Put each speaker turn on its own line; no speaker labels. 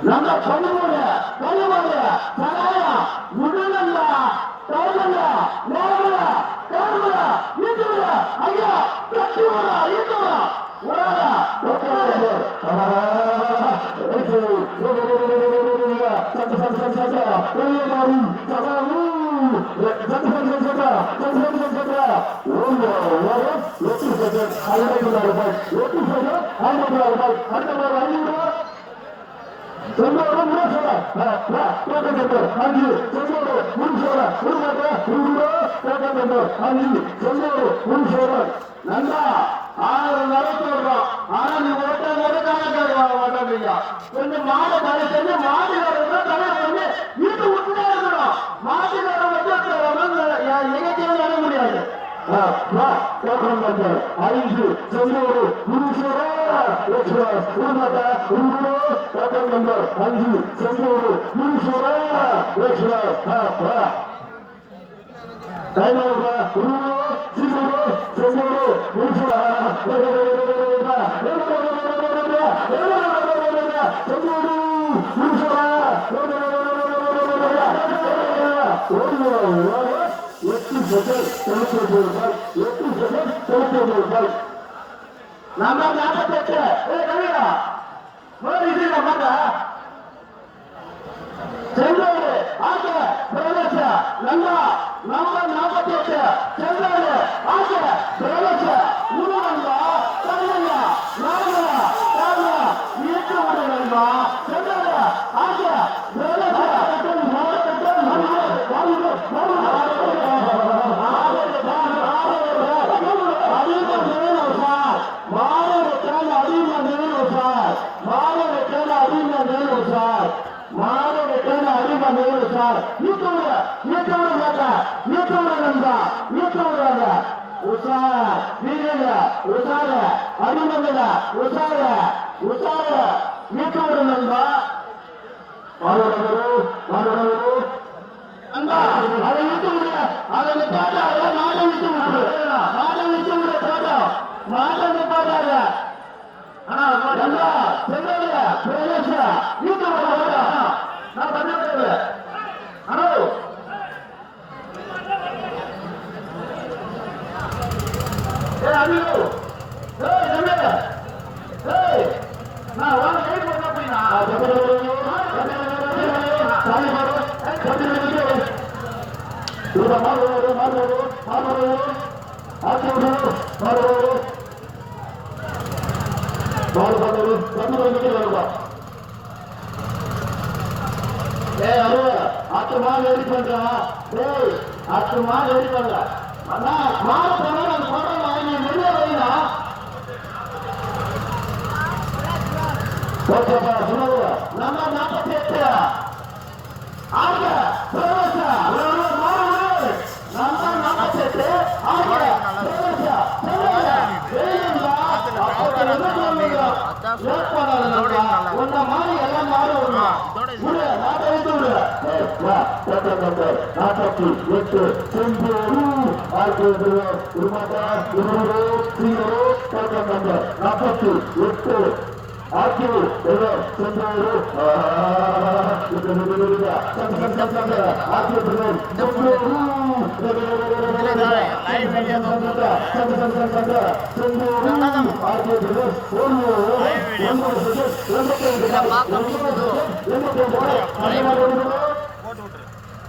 நம்ம பணிமுறை சகாயா முழுநல்லா தோழல்லா நேரலா காரணலா இதுவா ஐயா கட்டுவா இதுவா உராடா நல்லா 6 நடத்துறோம். ஆனா நீ ஓட்டாங்க கணக்கு கொஞ்சம் மாடு தடை செஞ்சு மாடு தடை பண்ணி வீட்டு விட்டுட்டே இருக்கணும். மாட்டுக்கார எங்கத்தையும் நட முடியாது. 5 செல்லூர் முருகேஸ்வரா நம்பர் 5 செல்லூர் முருகேஸ்வரா நம்பர் 48 செல்லூர் ஆக பிரதேச நல்லா நம்பர் 48 செல்லூர் ஆக பிரதேச முருகன்மா கண்ணா நாகலா காரணா இயக்க முடியலமா செல்லூர் ஆக பிரதேச